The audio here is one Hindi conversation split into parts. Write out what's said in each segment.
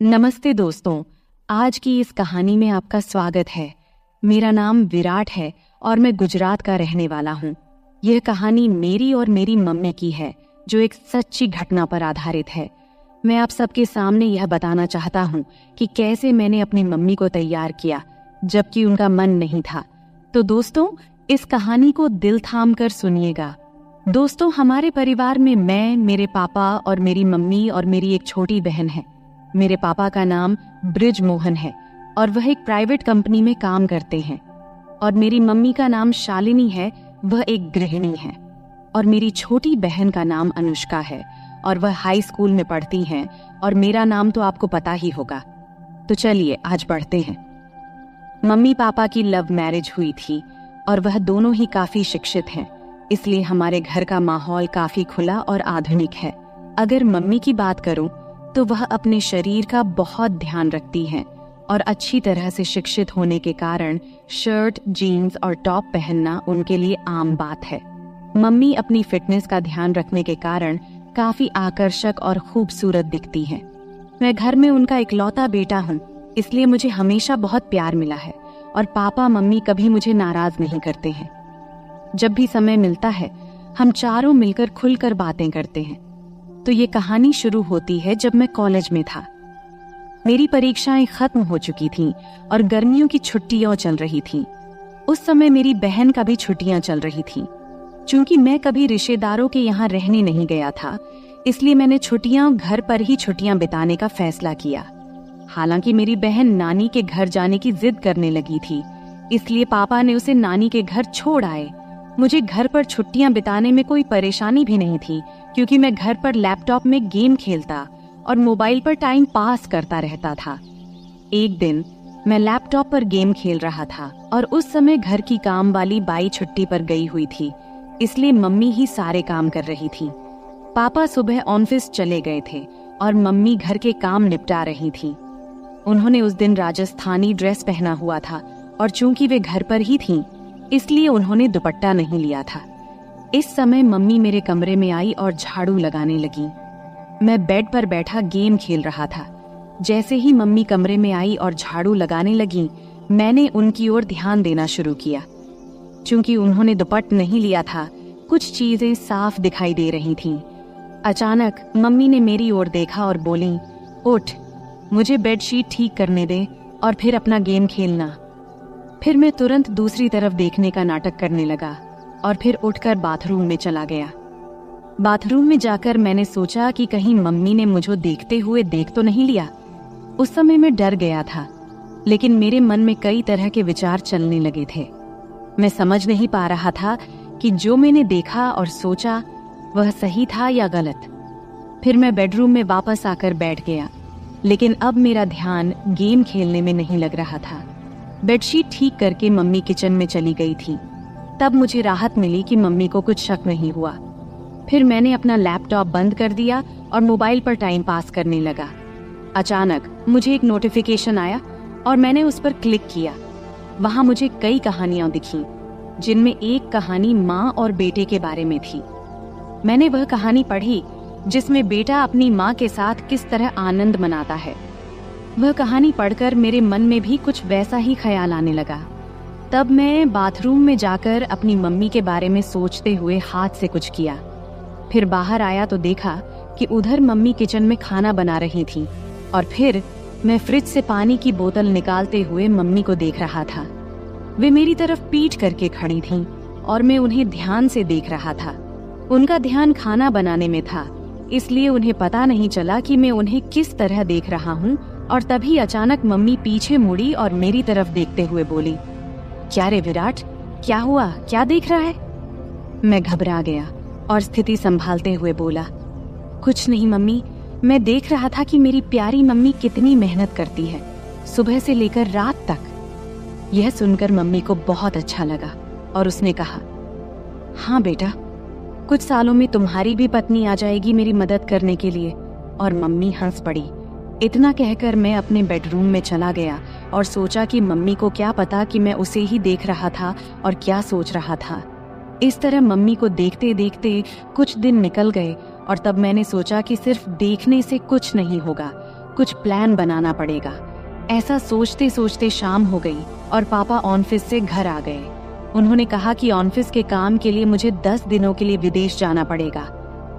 नमस्ते दोस्तों, आज की इस कहानी में आपका स्वागत है। मेरा नाम विराट है और मैं गुजरात का रहने वाला हूँ। यह कहानी मेरी और मेरी मम्मी की है, जो एक सच्ची घटना पर आधारित है। मैं आप सबके सामने यह बताना चाहता हूँ कि कैसे मैंने अपनी मम्मी को तैयार किया, जबकि उनका मन नहीं था। तो दोस्तों, इस कहानी को दिल थाम कर सुनिएगा। दोस्तों, हमारे परिवार में मैं, मेरे पापा और मेरी मम्मी और मेरी एक छोटी बहन है। मेरे पापा का नाम ब्रिज मोहन है और वह एक प्राइवेट कंपनी में काम करते हैं। और मेरी मम्मी का नाम शालिनी है, वह एक गृहिणी है। और मेरी छोटी बहन का नाम अनुष्का है और वह हाई स्कूल में पढ़ती हैं। और मेरा नाम तो आपको पता ही होगा। तो चलिए आज बढ़ते हैं। मम्मी पापा की लव मैरिज हुई थी और वह दोनों ही काफी शिक्षित हैं, इसलिए हमारे घर का माहौल काफी खुला और आधुनिक है। अगर मम्मी की बात करूं तो वह अपने शरीर का बहुत ध्यान रखती हैं और अच्छी तरह से शिक्षित होने के कारण शर्ट, जीन्स और टॉप पहनना उनके लिए आम बात है। मम्मी अपनी फिटनेस का ध्यान रखने के कारण काफी आकर्षक और खूबसूरत दिखती हैं। मैं घर में उनका इकलौता बेटा हूँ, इसलिए मुझे हमेशा बहुत प्यार मिला है और पापा मम्मी कभी मुझे नाराज नहीं करते हैं। जब भी समय मिलता है हम चारों मिलकर खुलकर बातें करते हैं। तो ये कहानी शुरू होती है जब मैं कॉलेज में था। मेरी परीक्षाएं खत्म हो चुकी थीं और गर्मियों की छुट्टियां चल रही थीं। उस समय मेरी बहन का भी छुट्टियां चल रही थीं। चूंकि मैं कभी रिश्तेदारों के यहाँ रहने नहीं गया था, इसलिए मैंने छुट्टियां घर पर ही छुट्टियां बिताने का फैसला किया। हालांकि मेरी बहन नानी के घर जाने की जिद करने लगी थी, इसलिए पापा ने उसे नानी के घर छोड़ आए। मुझे घर पर छुट्टियां बिताने में कोई परेशानी भी नहीं थी, क्योंकि मैं घर पर लैपटॉप में गेम खेलता और मोबाइल पर टाइम पास करता रहता था। एक दिन मैं लैपटॉप पर गेम खेल रहा था और उस समय घर की काम वाली बाई छुट्टी पर गई हुई थी, इसलिए मम्मी ही सारे काम कर रही थी। पापा सुबह ऑफिस चले गए थे और मम्मी घर के काम निपटा रही थी। उन्होंने उस दिन राजस्थानी ड्रेस पहना हुआ था और चूंकि वे घर पर ही थीं, इसलिए उन्होंने दुपट्टा नहीं लिया था। इस समय मम्मी मेरे कमरे में आई और झाड़ू लगाने लगी। मैं बेड पर बैठा गेम खेल रहा था। जैसे ही मम्मी कमरे में आई और झाड़ू लगाने लगी, मैंने उनकी ओर ध्यान देना शुरू किया। चूंकि उन्होंने दुपट्टा नहीं लिया था, कुछ चीजें साफ दिखाई दे रही थीं। अचानक मम्मी ने मेरी ओर देखा और बोली, उठ, मुझे बेडशीट ठीक करने दे और फिर अपना गेम खेलना। फिर मैं तुरंत दूसरी तरफ देखने का नाटक करने लगा और फिर उठकर बाथरूम में चला गया। बाथरूम में जाकर मैंने सोचा कि कहीं मम्मी ने मुझे देखते हुए देख तो नहीं लिया। उस समय मैं डर गया था, लेकिन मेरे मन में कई तरह के विचार चलने लगे थे। मैं समझ नहीं पा रहा था कि जो मैंने देखा और सोचा वह सही था या गलत। फिर मैं बेडरूम में वापस आकर बैठ गया, लेकिन अब मेरा ध्यान गेम खेलने में नहीं लग रहा था। बेडशीट ठीक करके मम्मी किचन में चली गई थी। तब मुझे राहत मिली कि मम्मी को कुछ शक नहीं हुआ। फिर मैंने अपना लैपटॉप बंद कर दिया और मोबाइल पर टाइम पास करने लगा। अचानक मुझे एक नोटिफिकेशन आया और मैंने उस पर क्लिक किया। वहां मुझे कई कहानियां दिखीं, जिनमें एक कहानी माँ और बेटे के बारे में थी। मैंने वह कहानी पढ़ी जिसमें बेटा अपनी माँ के साथ किस तरह आनंद मनाता है। वह कहानी पढ़कर मेरे मन में भी कुछ वैसा ही ख्याल आने लगा। तब मैं बाथरूम में जाकर अपनी मम्मी के बारे में सोचते हुए हाथ से कुछ किया। फिर बाहर आया तो देखा कि उधर मम्मी किचन में खाना बना रही थी और फिर मैं फ्रिज से पानी की बोतल निकालते हुए मम्मी को देख रहा था। वे मेरी तरफ पीठ करके खड़ी थीं और मैं उन्हें ध्यान से देख रहा था। उनका ध्यान खाना बनाने में था, इसलिए उन्हें पता नहीं चला कि मैं उन्हें किस तरह देख रहा हूँ। और तभी अचानक मम्मी पीछे मुड़ी और मेरी तरफ देखते हुए बोली, क्या रे विराट, क्या हुआ, क्या देख रहा है? मैं घबरा गया और स्थिति संभालते हुए बोला, कुछ नहीं मम्मी, मैं देख रहा था कि मेरी प्यारी मम्मी कितनी मेहनत करती है, सुबह से लेकर रात तक। यह सुनकर मम्मी को बहुत अच्छा लगा और उसने कहा, हाँ बेटा, कुछ सालों में तुम्हारी भी पत्नी आ जाएगी मेरी मदद करने के लिए। और मम्मी हंस पड़ी। इतना कहकर मैं अपने बेडरूम में चला गया और सोचा कि मम्मी को क्या पता कि मैं उसे ही देख रहा था और क्या सोच रहा था। इस तरह मम्मी को देखते देखते कुछ दिन निकल गए और तब मैंने सोचा कि सिर्फ देखने से कुछ नहीं होगा, कुछ प्लान बनाना पड़ेगा। ऐसा सोचते सोचते शाम हो गई और पापा ऑफिस से घर आ गए। उन्होंने कहा कि ऑफिस के काम के लिए मुझे 10 दिनों के लिए विदेश जाना पड़ेगा।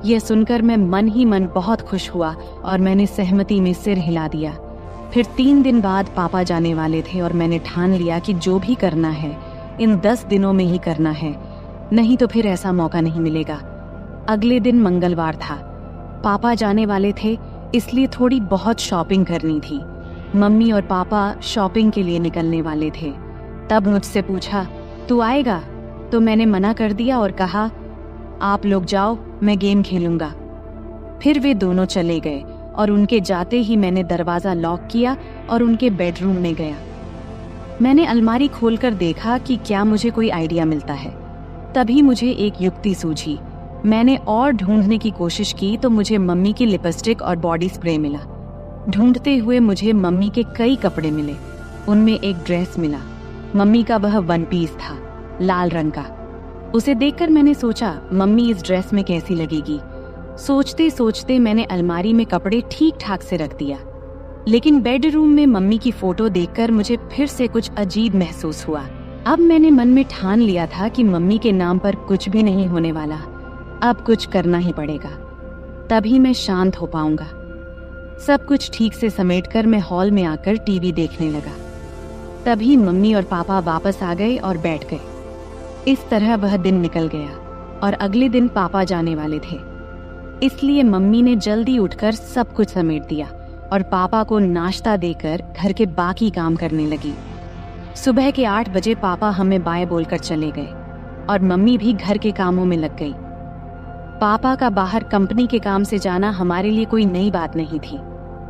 यह सुनकर मैं मन ही मन बहुत खुश हुआ और मैंने सहमति में सिर हिला दिया। फिर 3 दिन बाद पापा जाने वाले थे और मैंने ठान लिया कि जो भी करना है इन 10 दिनों में ही करना है, नहीं तो फिर ऐसा मौका नहीं मिलेगा। अगले दिन मंगलवार था। पापा जाने वाले थे, इसलिए थोड़ी बहुत शॉपिंग करनी थी। मम्मी और पापा शॉपिंग के लिए निकलने वाले थे। तब मुझसे पूछा, तू आएगा? तो मैंने मना कर दिया और कहा, आप लोग जाओ, मैं गेम खेलूंगा। फिर वे दोनों चले गए और उनके जाते ही मैंने दरवाजा लॉक किया और उनके बेडरूम में गया। मैंने अलमारी खोलकर देखा कि क्या मुझे कोई आइडिया मिलता है। तभी मुझे एक युक्ति सूझी। मैंने और ढूंढने की कोशिश की तो मुझे मम्मी की लिपस्टिक और बॉडी स्प्रे मिला। ढूंढते हुए मुझे मम्मी के कई कपड़े मिले। उनमें एक ड्रेस मिला। मम्मी का वह 1 पीस था, लाल रंग का। उसे देखकर मैंने सोचा, मम्मी इस ड्रेस में कैसी लगेगी। सोचते सोचते मैंने अलमारी में कपड़े ठीक ठाक से रख दिया। लेकिन बेडरूम में मम्मी की फोटो देखकर मुझे फिर से कुछ अजीब महसूस हुआ। अब मैंने मन में ठान लिया था कि मम्मी के नाम पर कुछ भी नहीं होने वाला। अब कुछ करना ही पड़ेगा, तभी मैं शांत हो पाऊंगा। सब कुछ ठीक से समेटकर मैं हॉल में आकर टीवी देखने लगा। तभी मम्मी और पापा वापस आ गए और बैठ गए। इस तरह वह दिन निकल गया और अगले दिन पापा जाने वाले थे। इसलिए मम्मी ने जल्दी उठकर सब कुछ समेट दिया और पापा को नाश्ता देकर घर के बाकी काम करने लगी। सुबह के 8 बजे पापा हमें बाय बोलकर चले गए और मम्मी भी घर के कामों में लग गई। पापा का बाहर कंपनी के काम से जाना हमारे लिए कोई नई बात नहीं थी।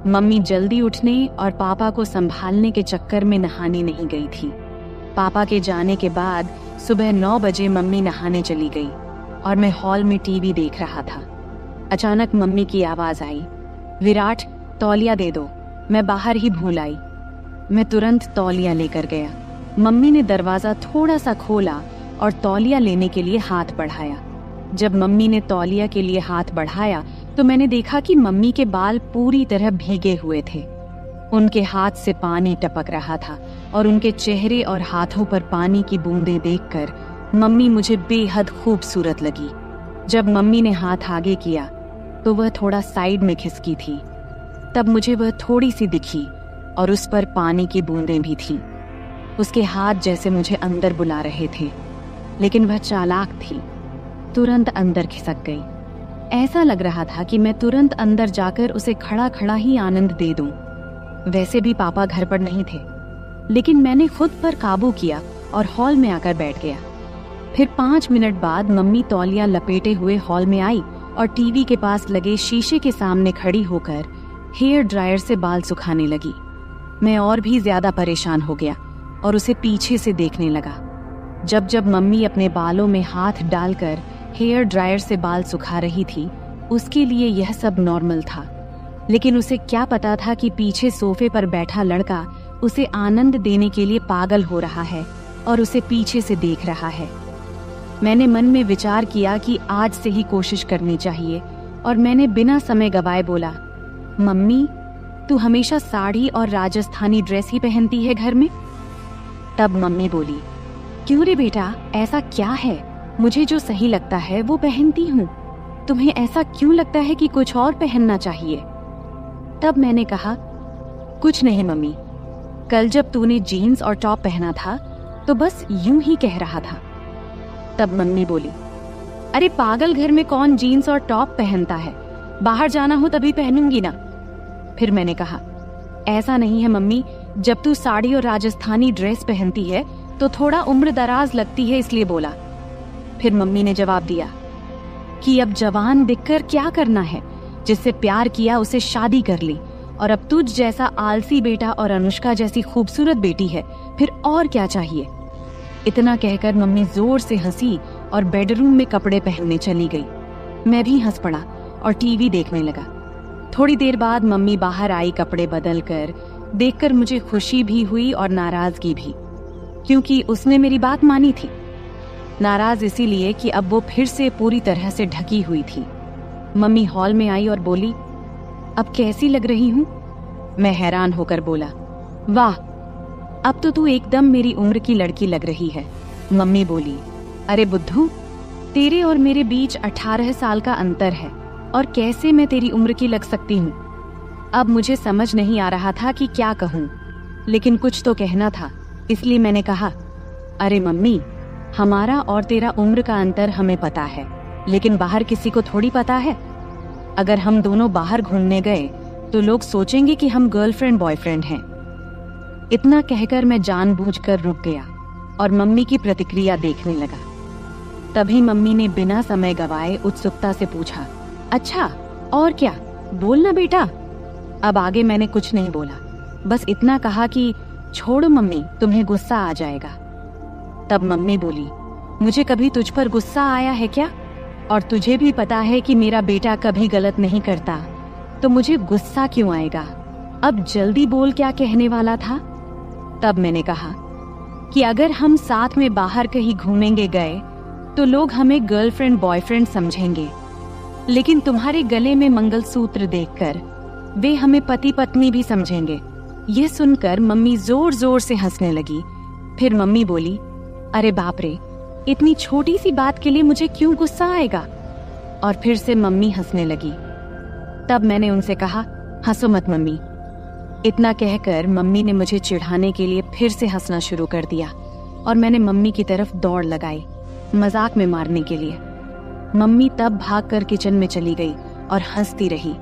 मम्मी जल्दी उठने और पापा को संभालने के चक्कर में नहाने नहीं गई थी। पापा के जाने के बाद सुबह 9 बजे मम्मी नहाने चली गई और मैं हॉल में टीवी देख रहा था। अचानक मम्मी की आवाज आई, विराट, तौलिया दे दो। मैं बाहर ही भूल आई। मैं तुरंत तौलिया लेकर गया। मम्मी ने दरवाजा थोड़ा सा खोला और तौलिया लेने के लिए हाथ बढ़ाया। जब मम्मी ने तौलिया के लिए हाथ बढ़ाया तो मैंने देखा कि मम्मी के बाल पूरी तरह भीगे हुए थे। उनके हाथ से पानी टपक रहा था और उनके चेहरे और हाथों पर पानी की बूंदें देखकर मम्मी मुझे बेहद खूबसूरत लगी। जब मम्मी ने हाथ आगे किया तो वह थोड़ा साइड में खिसकी थी। तब मुझे वह थोड़ी सी दिखी और उस पर पानी की बूंदें भी थीं। उसके हाथ जैसे मुझे अंदर बुला रहे थे, लेकिन वह चालाक थी, तुरंत अंदर खिसक गई। ऐसा लग रहा था कि मैं तुरंत अंदर जाकर उसे खड़ा खड़ा ही आनंद दे दूं। वैसे भी पापा घर पर नहीं थे, लेकिन मैंने खुद पर काबू किया और हॉल में आकर बैठ गया। फिर 5 मिनट बाद मम्मी तौलिया लपेटे हुए हॉल में आई और टीवी के पास लगे शीशे के सामने खड़ी होकर हेयर ड्रायर से बाल सुखाने लगी। मैं और भी ज्यादा परेशान हो गया और उसे पीछे से देखने लगा। जब जब मम्मी अपने बालों में हाथ डालकर हेयर ड्रायर से बाल सुखा रही थी, उसके लिए यह सब नॉर्मल था। लेकिन उसे क्या पता था कि पीछे सोफे पर बैठा लड़का उसे आनंद देने के लिए पागल हो रहा है और उसे पीछे से देख रहा है। मैंने मन में विचार किया कि आज से ही कोशिश करनी चाहिए और मैंने बिना समय गवाए बोला, मम्मी, तू हमेशा साड़ी और राजस्थानी ड्रेस ही पहनती है घर में? तब मम्मी बोली, क्यों रे बेटा, ऐसा क्या है? मुझे जो सही लगता है वो पहनती हूँ। तुम्हें ऐसा क्यों लगता है कि कुछ और पहनना चाहिए? तब मैंने कहा, कुछ नहीं मम्मी, कल जब तूने जीन्स और टॉप पहना था तो बस यूं ही कह रहा था। तब मम्मी बोली, अरे पागल, घर में कौन जीन्स और टॉप पहनता है? बाहर जाना हो तभी पहनूंगी ना। फिर मैंने कहा, ऐसा नहीं है मम्मी, जब तू साड़ी और राजस्थानी ड्रेस पहनती है तो थोड़ा उम्र दराज लगती है, इसलिए बोला। फिर मम्मी ने जवाब दिया कि अब जवान दिखकर क्या करना है, जिससे प्यार किया उसे शादी कर ली, और अब तुझ जैसा आलसी बेटा और अनुष्का जैसी खूबसूरत बेटी है, फिर और क्या चाहिए। इतना कहकर मम्मी जोर से हंसी और बेडरूम में कपड़े पहनने चली गई। मैं भी हंस पड़ा और टीवी देखने लगा। थोड़ी देर बाद मम्मी बाहर आई कपड़े बदल कर। देखकर मुझे खुशी भी हुई और नाराजगी भी, क्योंकि उसने मेरी बात मानी थी। नाराज इसीलिए कि अब वो फिर से पूरी तरह से ढकी हुई थी। मम्मी हॉल में आई और बोली, अब कैसी लग रही हूँ? मैं हैरान होकर बोला, वाह, अब तो तू एकदम मेरी उम्र की लड़की लग रही है। मम्मी बोली, अरे बुद्धू, तेरे और मेरे बीच 18 साल का अंतर है और कैसे मैं तेरी उम्र की लग सकती हूँ। अब मुझे समझ नहीं आ रहा था कि क्या कहूँ, लेकिन कुछ तो कहना था, इसलिए मैंने कहा, अरे मम्मी, हमारा और तेरा उम्र का अंतर हमें पता है, लेकिन बाहर किसी को थोड़ी पता है। अगर हम दोनों बाहर घूमने गए तो लोग सोचेंगे कि हम गर्लफ्रेंड बॉयफ्रेंड हैं। इतना कहकर मैं जानबूझकर रुक गया और मम्मी की प्रतिक्रिया देखने लगा। तभी मम्मी ने बिना समय गवाए उत्सुकता से पूछा, अच्छा और क्या, बोलना बेटा। अब आगे मैंने कुछ नहीं बोला, बस इतना कहा कि छोड़ो मम्मी, तुम्हें गुस्सा आ जाएगा। तब मम्मी बोली, मुझे कभी तुझ पर गुस्सा आया है क्या? और तुझे भी पता है कि मेरा बेटा कभी गलत नहीं करता, तो मुझे गुस्सा क्यों आएगा? अब जल्दी बोल, क्या कहने वाला था? तब मैंने कहा कि अगर हम साथ में बाहर कहीं घूमेंगे गए तो लोग हमें गर्लफ्रेंड बॉयफ्रेंड समझेंगे, लेकिन तुम्हारे गले में मंगलसूत्र देखकर वे हमें पति पत्नी भी समझेंगे। ये सुनकर मम्मी जोर जोर से हंसने लगी। फिर मम्मी बोली, अरे बाप रे, इतनी छोटी सी बात के लिए मुझे क्यों गुस्सा आएगा? और फिर से मम्मी हंसने लगी। तब मैंने उनसे कहा, हंसो मत मम्मी। इतना कहकर मम्मी ने मुझे चिढ़ाने के लिए फिर से हंसना शुरू कर दिया और मैंने मम्मी की तरफ दौड़ लगाई, मजाक में मारने के लिए। मम्मी तब भागकर किचन में चली गई और हंसती रही।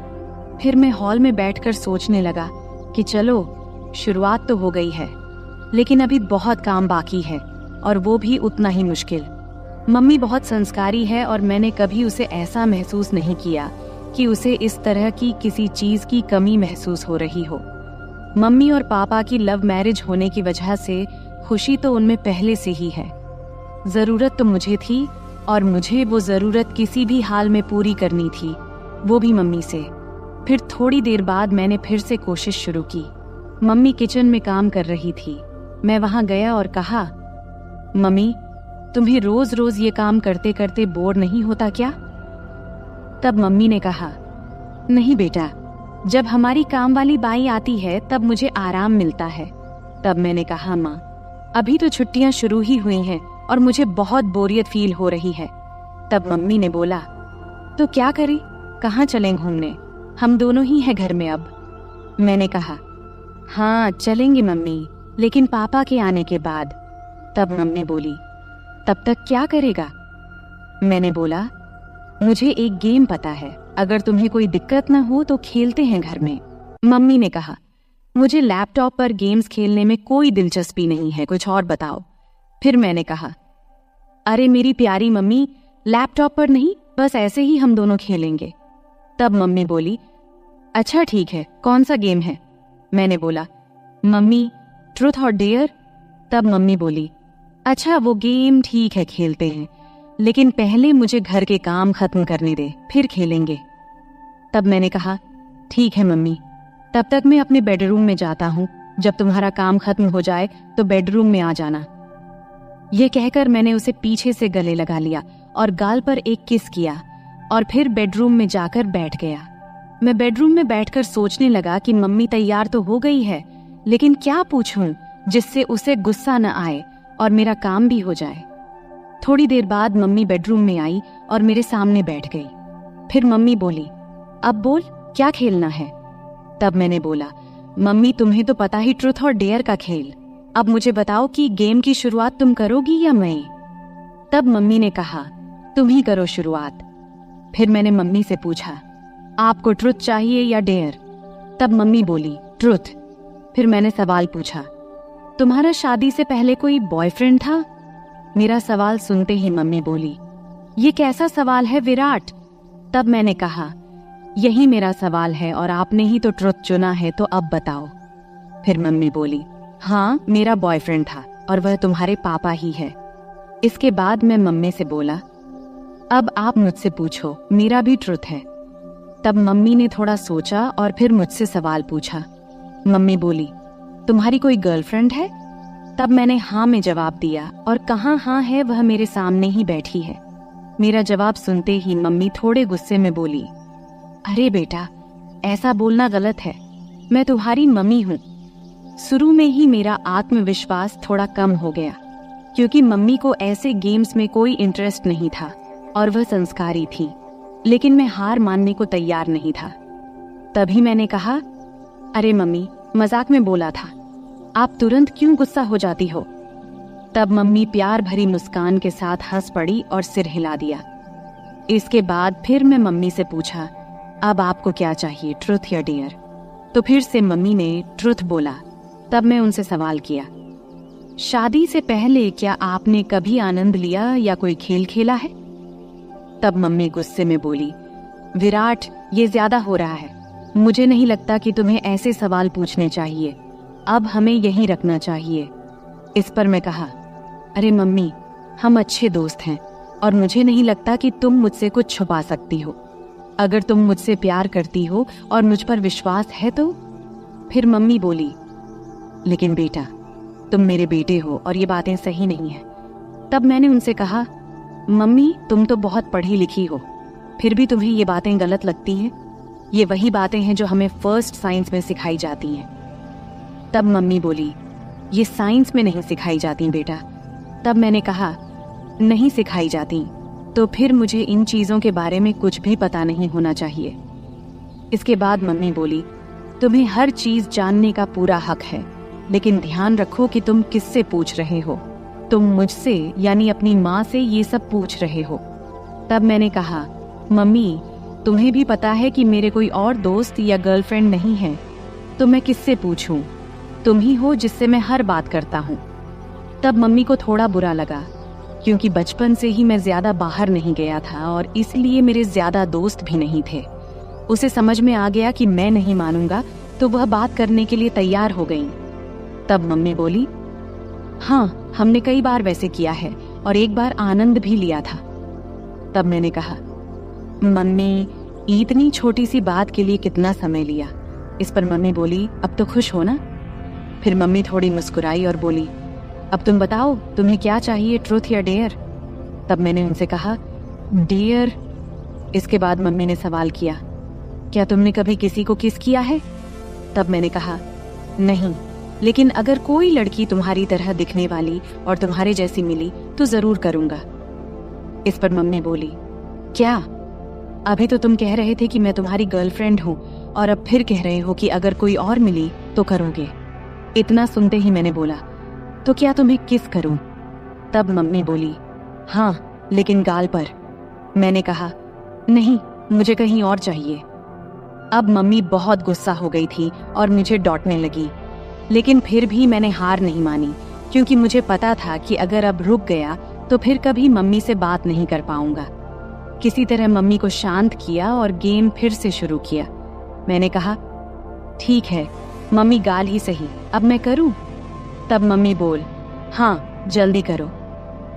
फिर मैं हॉल में बैठकर सोचने लगा कि चलो, शुरुआत तो हो गई है, लेकिन अभी बहुत काम बाकी है और वो भी उतना ही मुश्किल। मम्मी बहुत संस्कारी है और मैंने कभी उसे ऐसा महसूस नहीं किया कि उसे इस तरह की किसी चीज की कमी महसूस हो रही हो। मम्मी और पापा की लव मैरिज होने की वजह से खुशी तो उनमें पहले से ही है। जरूरत तो मुझे थी और मुझे वो जरूरत किसी भी हाल में पूरी करनी थी, वो भी मम्मी से। फिर थोड़ी देर बाद मैंने फिर से कोशिश शुरू की। मम्मी किचन में काम कर रही थी। मैं वहां गया और कहा, मम्मी, तुम्हें रोज रोज ये काम करते करते बोर नहीं होता क्या? तब मम्मी ने कहा, नहीं बेटा, जब हमारी काम वाली बाई आती है तब मुझे आराम मिलता है। तब मैंने कहा, माँ, अभी तो छुट्टियां शुरू ही हुई हैं और मुझे बहुत बोरियत फील हो रही है। तब मम्मी ने बोला, तो क्या करें, कहाँ चलें घूमने? हम दोनों ही हैं घर में अब। मैंने कहा, हाँ चलेंगे मम्मी, लेकिन पापा के आने के बाद। तब मम्मी बोली, तब तक क्या करेगा? मैंने बोला, मुझे एक गेम पता है, अगर तुम्हें कोई दिक्कत न हो तो खेलते हैं घर में। मम्मी ने कहा, मुझे लैपटॉप पर गेम्स खेलने में कोई दिलचस्पी नहीं है, कुछ और बताओ। फिर मैंने कहा, अरे मेरी प्यारी मम्मी, लैपटॉप पर नहीं, बस ऐसे ही हम दोनों खेलेंगे। तब मम्मी बोली, अच्छा ठीक है, कौन सा गेम है? मैंने बोला, मम्मी, ट्रूथ और डेयर। तब मम्मी बोली, अच्छा वो गेम ठीक है, खेलते हैं, लेकिन पहले मुझे घर के काम खत्म करने दे, फिर खेलेंगे। तब मैंने कहा, ठीक है मम्मी, तब तक मैं अपने बेडरूम में जाता हूँ, जब तुम्हारा काम खत्म हो जाए तो बेडरूम में आ जाना। ये कहकर मैंने उसे पीछे से गले लगा लिया और गाल पर एक किस किया और फिर बेडरूम में जाकर बैठ गया। मैं बेडरूम में बैठकर सोचने लगा कि मम्मी तैयार तो हो गई है, लेकिन क्या पूछूं जिससे उसे गुस्सा न आए और मेरा काम भी हो जाए। थोड़ी देर बाद मम्मी बेडरूम में आई और मेरे सामने बैठ गई। फिर मम्मी बोली, अब बोल, क्या खेलना है? तब मैंने बोला, मम्मी तुम्हें तो पता ही ट्रूथ और डेयर का खेल, अब मुझे बताओ कि गेम की शुरुआत तुम करोगी या मैं? तब मम्मी ने कहा, तुम ही करो शुरुआत। फिर मैंने मम्मी से पूछा, आपको ट्रुथ चाहिए या डेयर? तब मम्मी बोली, ट्रुथ। फिर मैंने सवाल पूछा, तुम्हारा शादी से पहले कोई बॉयफ्रेंड था? मेरा सवाल सुनते ही मम्मी बोली, ये कैसा सवाल है विराट? तब मैंने कहा, यही मेरा सवाल है और आपने ही तो ट्रुथ चुना है, तो अब बताओ। फिर मम्मी बोली, हाँ मेरा बॉयफ्रेंड था और वह तुम्हारे पापा ही है। इसके बाद मैं मम्मी से बोला, अब आप मुझसे पूछो, मेरा भी ट्रुथ है। तब मम्मी ने थोड़ा सोचा और फिर मुझसे सवाल पूछा। मम्मी बोली, तुम्हारी कोई गर्लफ्रेंड है? तब मैंने हाँ में जवाब दिया और कहाँ हाँ है, वह मेरे सामने ही बैठी है। मेरा जवाब सुनते ही मम्मी थोड़े गुस्से में बोली, अरे बेटा, ऐसा बोलना गलत है। मैं तुम्हारी मम्मी हूँ। शुरू में ही मेरा आत्मविश्वास थोड़ा कम हो गया, क्योंकि मम्मी को ऐसे गेम्स में कोई इंटरेस्ट नहीं था और वह संस्कारी थी। लेकिन मैं हार मानने को तैयार नहीं था। तभी मैंने कहा, अरे मम्मी, मजाक में बोला था, आप तुरंत क्यों गुस्सा हो जाती हो? तब मम्मी प्यार भरी मुस्कान के साथ हंस पड़ी और सिर हिला दिया। इसके बाद फिर मैं मम्मी से पूछा, अब आपको क्या चाहिए, ट्रुथ या डेयर? तो फिर से मम्मी ने ट्रुथ बोला। तब मैं उनसे सवाल किया, शादी से पहले क्या आपने कभी आनंद लिया या कोई खेल खेला है? तब मम्मी गुस्से में बोली, विराट, ये ज्यादा हो रहा है। मुझे नहीं लगता कि तुम्हें ऐसे सवाल पूछने चाहिए। अब हमें यहीं रखना चाहिए। इस पर मैं कहा, अरे मम्मी, हम अच्छे दोस्त हैं और मुझे नहीं लगता कि तुम मुझसे कुछ छुपा सकती हो। अगर तुम मुझसे प्यार करती हो और मुझ पर विश्वास है तो। फिर मम्मी बोली, लेकिन बेटा, तुम मेरे बेटे हो और ये बातें सही नहीं है। तब मैंने उनसे कहा, मम्मी, तुम तो बहुत पढ़ी लिखी हो, फिर भी तुम्हें ये बातें गलत लगती हैं। ये वही बातें हैं जो हमें फर्स्ट साइंस में सिखाई जाती हैं। तब मम्मी बोली, ये साइंस में नहीं सिखाई जाती बेटा। तब मैंने कहा, नहीं सिखाई जाती तो फिर मुझे इन चीजों के बारे में कुछ भी पता नहीं होना चाहिए। इसके बाद मम्मी बोली, तुम्हें हर चीज जानने का पूरा हक है, लेकिन ध्यान रखो कि तुम किससे पूछ रहे हो। तुम मुझसे यानी अपनी माँ से ये सब पूछ रहे हो। तब मैंने कहा, मम्मी, तुम्हें भी पता है कि मेरे कोई और दोस्त या गर्लफ्रेंड नहीं है, तो मैं किससे पूछूं? तुम ही हो जिससे मैं हर बात करता हूँ। तब मम्मी को थोड़ा बुरा लगा, क्योंकि बचपन से ही मैं ज्यादा बाहर नहीं गया था और इसलिए मेरे ज्यादा दोस्त भी नहीं थे। उसे समझ में आ गया कि मैं नहीं मानूंगा, तो वह बात करने के लिए तैयार हो गई। तब मम्मी बोली, हाँ, हमने कई बार वैसे किया है और एक बार आनंद भी लिया था। तब मैंने कहा, मम्मी, इतनी छोटी सी बात के लिए कितना समय लिया? इस पर मम्मी बोली, अब तो खुश हो ना? फिर मम्मी थोड़ी मुस्कुराई और बोली, अब तुम बताओ, तुम्हें क्या चाहिए, ट्रुथ या डेयर? तब मैंने उनसे कहा, डेयर। इसके बाद मम्मी ने सवाल किया, क्या तुमने कभी किसी को किस किया है? तब मैंने कहा, नहीं, लेकिन अगर कोई लड़की तुम्हारी तरह दिखने वाली और तुम्हारे जैसी मिली तो जरूर करूंगा। इस पर मम्मी बोली, क्या? अभी तो तुम कह रहे थे कि मैं तुम्हारी गर्लफ्रेंड हूँ और अब फिर कह रहे हो कि अगर कोई और मिली तो करोगे। इतना सुनते ही मैंने बोला, तो क्या तुम्हें किस करूं? तब मम्मी बोली, हाँ, लेकिन गाल पर। मैंने कहा, नहीं, मुझे कहीं और चाहिए। अब मम्मी बहुत गुस्सा हो गई थी और मुझे डांटने लगी, लेकिन फिर भी मैंने हार नहीं मानी, क्योंकि मुझे पता था कि अगर अब रुक गया तो फिर कभी मम्मी से बात नहीं कर पाऊंगा। किसी तरह मम्मी को शांत किया और गेम फिर से शुरू किया। मैंने कहा, ठीक है मम्मी, गाल ही सही, अब मैं करूं? तब मम्मी बोल, हाँ, जल्दी करो।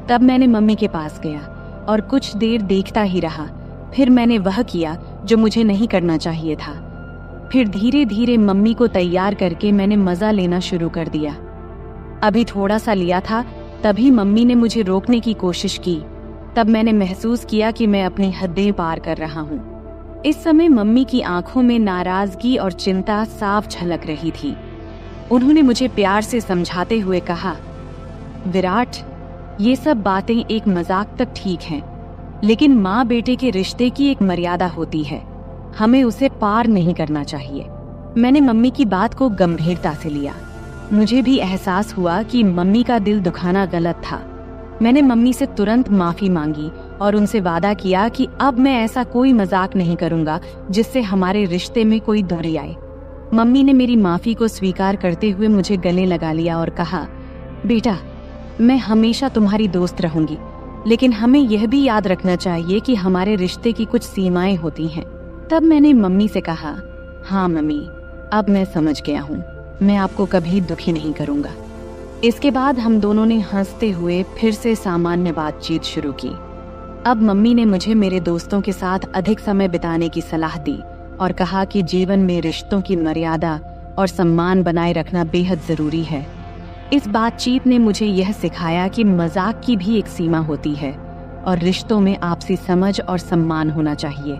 तब मैंने मम्मी के पास गया और कुछ देर देखता ही रहा। फिर मैंने वह किया जो मुझे नहीं करना चाहिए था। फिर धीरे धीरे मम्मी को तैयार करके मैंने मजा लेना शुरू कर दिया। अभी थोड़ा सा लिया था, तभी मम्मी ने मुझे रोकने की कोशिश की। तब मैंने महसूस किया कि मैं अपनी हदें पार कर रहा हूँ। इस समय मम्मी की आंखों में नाराजगी और चिंता साफ झलक रही थी। उन्होंने मुझे प्यार से समझाते हुए कहा, विराट, ये सब बातें एक मजाक तक ठीक हैं, लेकिन माँ बेटे के रिश्ते की एक मर्यादा होती है, हमें उसे पार नहीं करना चाहिए। मैंने मम्मी की बात को गंभीरता से लिया। मुझे भी एहसास हुआ कि मम्मी का दिल दुखाना गलत था। मैंने मम्मी से तुरंत माफी मांगी और उनसे वादा किया कि अब मैं ऐसा कोई मजाक नहीं करूंगा जिससे हमारे रिश्ते में कोई दूरी आए। मम्मी ने मेरी माफी को स्वीकार करते हुए मुझे गले लगा लिया और कहा, बेटा, मैं हमेशा तुम्हारी दोस्त रहूंगी, लेकिन हमें यह भी याद रखना चाहिए कि हमारे रिश्ते की कुछ सीमाएं होती हैं। तब मैंने मम्मी से कहा, हाँ मम्मी, अब मैं समझ गया हूँ, मैं आपको कभी दुखी नहीं करूंगा। इसके बाद हम दोनों ने हंसते हुए फिर से सामान्य बातचीत शुरू की। अब मम्मी ने मुझे मेरे दोस्तों के साथ अधिक समय बिताने की सलाह दी और कहा कि जीवन में रिश्तों की मर्यादा और सम्मान बनाए रखना बेहद जरूरी है। इस बातचीत ने मुझे यह सिखाया कि मजाक की भी एक सीमा होती है और रिश्तों में आपसी समझ और सम्मान होना चाहिए।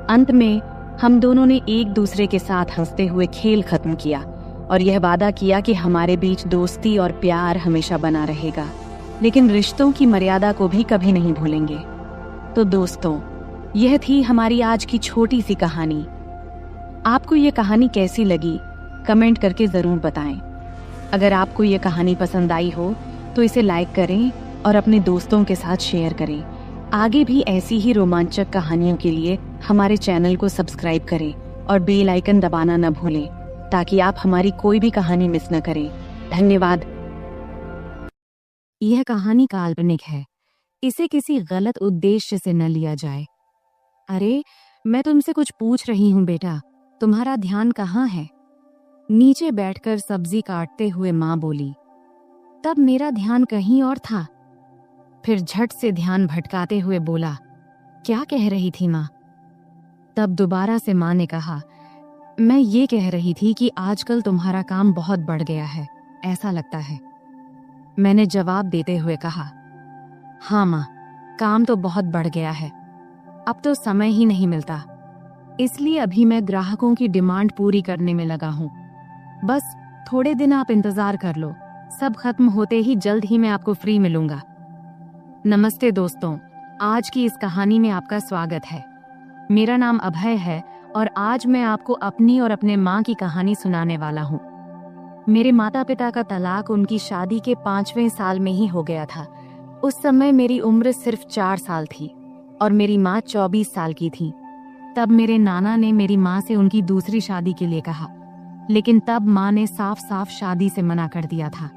अंत में हम दोनों ने एक दूसरे के साथ हंसते हुए खेल खत्म किया और यह वादा किया कि हमारे बीच दोस्ती और प्यार हमेशा बना रहेगा, लेकिन रिश्तों की मर्यादा को भी कभी नहीं भूलेंगे। तो दोस्तों, यह थी हमारी आज की छोटी सी कहानी। आपको यह कहानी कैसी लगी कमेंट करके जरूर बताएं। अगर आपको यह कहानी पसंद आई हो तो इसे लाइक करें और अपने दोस्तों के साथ शेयर करें। आगे भी ऐसी ही रोमांचक कहानियों के लिए हमारे चैनल को सब्सक्राइब करें और बेल आइकन दबाना न भूलें ताकि आप हमारी कोई भी कहानी मिस न करें। धन्यवाद। यह कहानी काल्पनिक है, इसे किसी गलत उद्देश्य से न लिया जाए। अरे, मैं तुमसे कुछ पूछ रही हूँ बेटा, तुम्हारा ध्यान कहाँ है? नीचे बैठकर सब्जी काटते हुए माँ बोली। तब मेरा ध्यान कहीं और था। फिर झट से ध्यान भटकाते हुए बोला, क्या कह रही थी माँ? तब दोबारा से माँ ने कहा, मैं ये कह रही थी कि आजकल तुम्हारा काम बहुत बढ़ गया है, ऐसा लगता है। मैंने जवाब देते हुए कहा, हाँ माँ, काम तो बहुत बढ़ गया है, अब तो समय ही नहीं मिलता, इसलिए अभी मैं ग्राहकों की डिमांड पूरी करने में लगा हूँ। बस थोड़े दिन आप इंतजार कर लो, सब खत्म होते ही जल्द ही मैं आपको फ्री मिलूंगा। नमस्ते दोस्तों, आज की इस कहानी में आपका स्वागत है। मेरा नाम अभय है और आज मैं आपको अपनी और अपने माँ की कहानी सुनाने वाला हूँ। मेरे माता पिता का तलाक उनकी शादी के 5वें साल में ही हो गया था। उस समय मेरी उम्र सिर्फ 4 साल थी और मेरी माँ 24 साल की थी। तब मेरे नाना ने मेरी माँ से उनकी दूसरी शादी के लिए कहा, लेकिन तब माँ ने साफ साफ शादी से मना कर दिया था।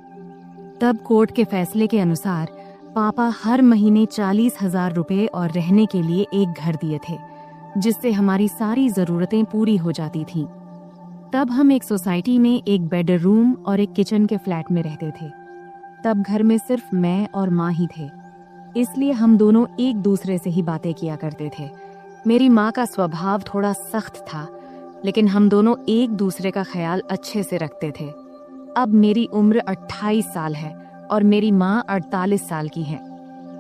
तब कोर्ट के फैसले के अनुसार पापा हर महीने 40,000 रुपए और रहने के लिए एक घर दिए थे, जिससे हमारी सारी जरूरतें पूरी हो जाती थीं। तब हम एक सोसाइटी में एक बेडरूम और एक किचन के फ्लैट में रहते थे। तब घर में सिर्फ मैं और माँ ही थे, इसलिए हम दोनों एक दूसरे से ही बातें किया करते थे। मेरी माँ का स्वभाव थोड़ा सख्त था, लेकिन हम दोनों एक दूसरे का ख्याल अच्छे से रखते थे। अब मेरी उम्र 28 साल है और मेरी माँ 48 साल की है।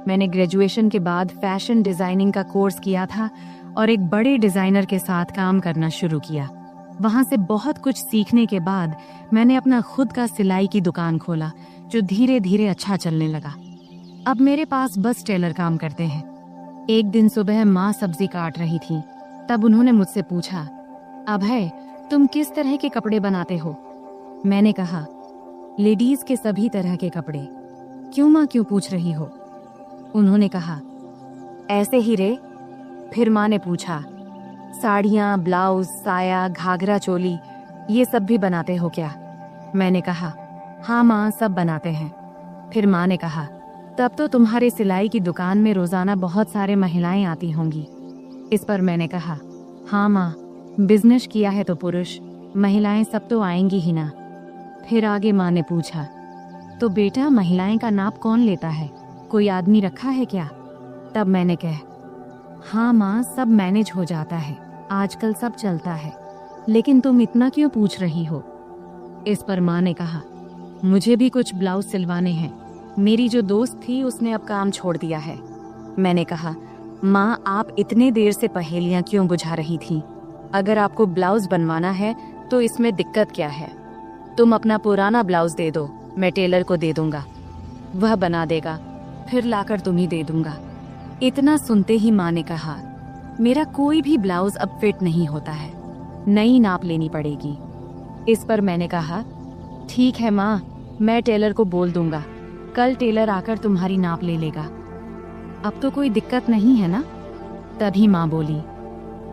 मैंने ग्रेजुएशन के बाद फैशन डिजाइनिंग का कोर्स किया था और एक बड़े डिजाइनर के साथ काम करना शुरू किया। वहां से बहुत कुछ सीखने के बाद मैंने अपना खुद का सिलाई की दुकान खोला, जो धीरे धीरे अच्छा चलने लगा। अब मेरे पास बस टेलर काम करते हैं। एक दिन सुबह माँ सब्जी काट रही थी, तब उन्होंने मुझसे पूछा, अभय, तुम किस तरह के कपड़े बनाते हो? मैंने कहा, लेडीज के सभी तरह के कपड़े। क्यों माँ, क्यों पूछ रही हो? उन्होंने कहा, ऐसे ही रे। फिर माँ ने पूछा, साड़ियाँ, ब्लाउज, साया, घाघरा चोली, ये सब भी बनाते हो क्या? मैंने कहा, हाँ माँ, सब बनाते हैं। फिर माँ ने कहा, तब तो तुम्हारे सिलाई की दुकान में रोजाना बहुत सारे महिलाएं आती होंगी। इस पर मैंने कहा, हाँ माँ, बिजनेस किया है तो पुरुष, महिलाएं सब तो आएंगी ही ना। फिर आगे माँ ने पूछा, तो बेटा महिलाएं का नाप कौन लेता है? कोई आदमी रखा है क्या? तब मैंने कहा, हाँ माँ, सब मैनेज हो जाता है, आजकल सब चलता है, लेकिन तुम इतना क्यों पूछ रही हो? इस पर माँ ने कहा, मुझे भी कुछ ब्लाउज सिलवाने हैं, मेरी जो दोस्त थी उसने अब काम छोड़ दिया है। मैंने कहा, माँ, आप इतने देर से पहेलियां क्यों बुझा रही थी? अगर आपको ब्लाउज बनवाना है तो इसमें दिक्कत क्या है? तुम अपना पुराना ब्लाउज दे दो, मैं टेलर को दे दूंगा, वह बना देगा, फिर लाकर तुम्हें दे दूंगा। इतना सुनते ही माँ ने कहा, मेरा कोई भी ब्लाउज अब फिट नहीं होता है, नई नाप लेनी पड़ेगी। इस पर मैंने कहा, ठीक है माँ, मैं टेलर को बोल दूंगा, कल टेलर आकर तुम्हारी नाप ले लेगा। अब तो कोई दिक्कत नहीं है ना? तभी माँ बोली,